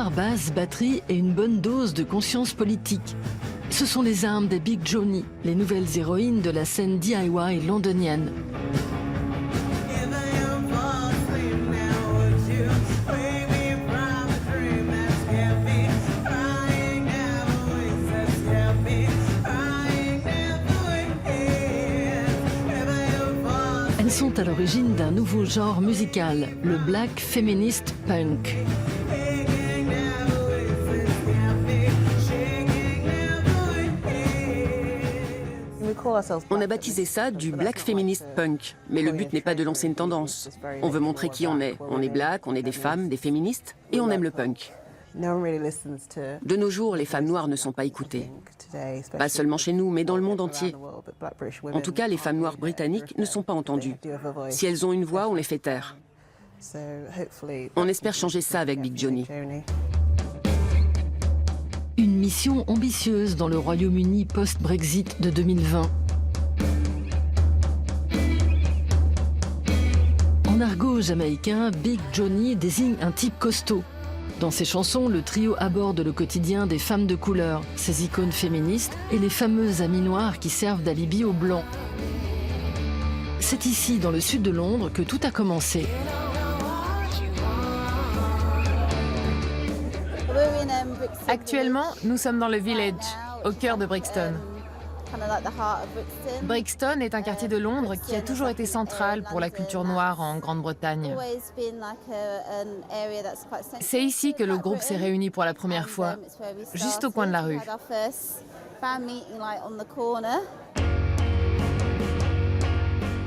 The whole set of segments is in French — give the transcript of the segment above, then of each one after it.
guitare, basse, batterie et une bonne dose de conscience politique. Ce sont les armes des Big Johnny, les nouvelles héroïnes de la scène DIY londonienne. Elles sont à l'origine d'un nouveau genre musical, le Black Feminist Punk. On a baptisé ça du Black Feminist Punk, mais le but n'est pas de lancer une tendance. On veut montrer qui on est. On est black, on est des femmes, des féministes, et on aime le punk. De nos jours, les femmes noires ne sont pas écoutées. Pas seulement chez nous, mais dans le monde entier. En tout cas, les femmes noires britanniques ne sont pas entendues. Si elles ont une voix, on les fait taire. On espère changer ça avec Big Johnny. Une mission ambitieuse dans le Royaume-Uni post-Brexit de 2020. En argot jamaïcain, Big Johnny désigne un type costaud. Dans ses chansons, le trio aborde le quotidien des femmes de couleur, ses icônes féministes et les fameuses amies noires qui servent d'alibi aux blancs. C'est ici, dans le sud de Londres, que tout a commencé. Actuellement, nous sommes dans le Village, au cœur de Brixton. Brixton est un quartier de Londres qui a toujours été central pour la culture noire en Grande-Bretagne. C'est ici que le groupe s'est réuni pour la première fois, juste au coin de la rue.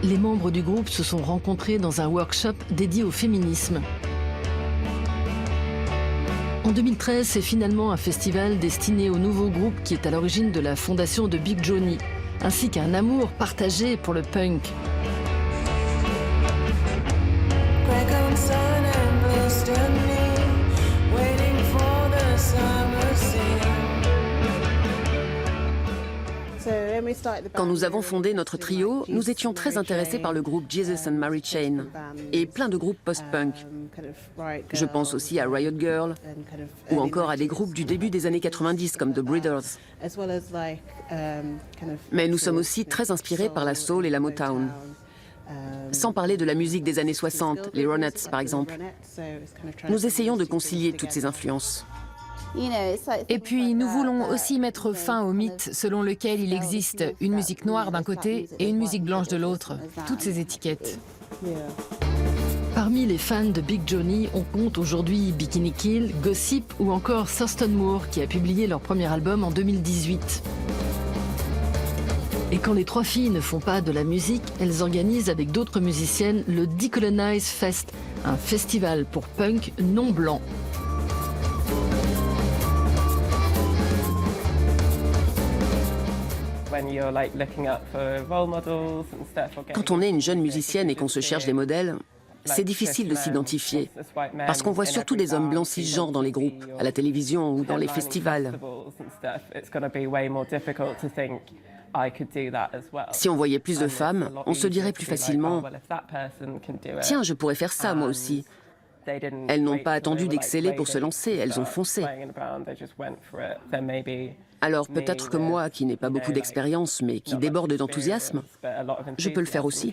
Les membres du groupe se sont rencontrés dans un workshop dédié au féminisme. En 2013, c'est finalement un festival destiné au nouveau groupe qui est à l'origine de la fondation de Big Johnny, ainsi qu'un amour partagé pour le punk. Quand nous avons fondé notre trio, nous étions très intéressés par le groupe Jesus and Mary Chain et plein de groupes post-punk. Je pense aussi à Riot Girl ou encore à des groupes du début des années 90 comme The Breeders. Mais nous sommes aussi très inspirés par la soul et la Motown. Sans parler de la musique des années 60, les Ronettes par exemple. Nous essayons de concilier toutes ces influences. Et puis, nous voulons aussi mettre fin au mythe selon lequel il existe une musique noire d'un côté et une musique blanche de l'autre. Toutes ces étiquettes. Parmi les fans de Big Johnny, on compte aujourd'hui Bikini Kill, Gossip ou encore Thurston Moore qui a publié leur premier album en 2018. Et quand les trois filles ne font pas de la musique, elles organisent avec d'autres musiciennes le Decolonize Fest, un festival pour punk non blanc. Quand on est une jeune musicienne et qu'on se cherche des modèles, c'est difficile de s'identifier, parce qu'on voit surtout des hommes blancs cisgenres dans les groupes, à la télévision ou dans les festivals. Si on voyait plus de femmes, on se dirait plus facilement « Tiens, je pourrais faire ça moi aussi ». Elles n'ont pas attendu d'exceller pour se lancer, elles ont foncé. Alors peut-être que moi, qui n'ai pas beaucoup d'expérience, mais qui déborde d'enthousiasme, je peux le faire aussi.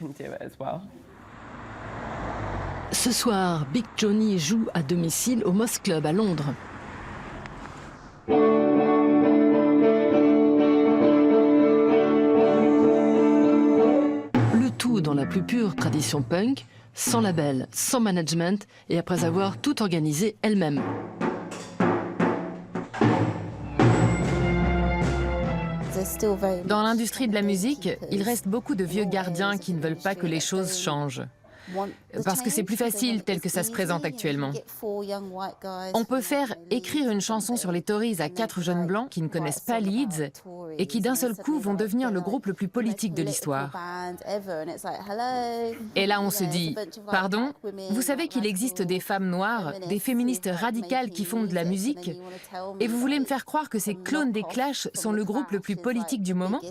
Ce soir, Big Johnny joue à domicile au Moss Club à Londres. Le tout dans la plus pure tradition punk, sans label, sans management et après avoir tout organisé elle-même. Dans l'industrie de la musique, il reste beaucoup de vieux gardiens qui ne veulent pas que les choses changent. Parce que c'est plus facile tel que ça se présente actuellement. On peut faire écrire une chanson sur les Tories à 4 jeunes blancs qui ne connaissent pas Leeds et qui d'un seul coup vont devenir le groupe le plus politique de l'histoire. Et là on se dit, pardon, vous savez qu'il existe des femmes noires, des féministes radicales qui font de la musique et vous voulez me faire croire que ces clones des Clash sont le groupe le plus politique du moment ?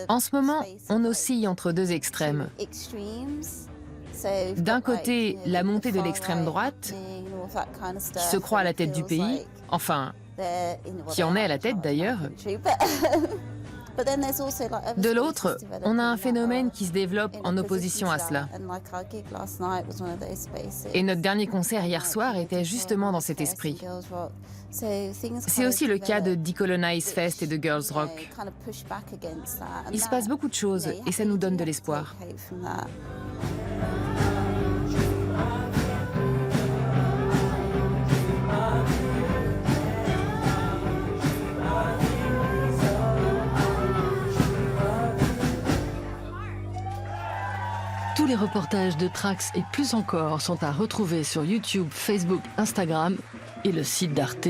En ce moment, on oscille entre deux extrêmes. D'un côté, la montée de l'extrême droite, qui se croit à la tête du pays, enfin, qui en est à la tête d'ailleurs. De l'autre, on a un phénomène qui se développe en opposition à cela. Et notre dernier concert hier soir était justement dans cet esprit. C'est aussi le cas de Decolonize Fest et de Girls Rock. Il se passe beaucoup de choses et ça nous donne de l'espoir. Tous les reportages de Trax et plus encore sont à retrouver sur YouTube, Facebook, Instagram et le site d'Arte.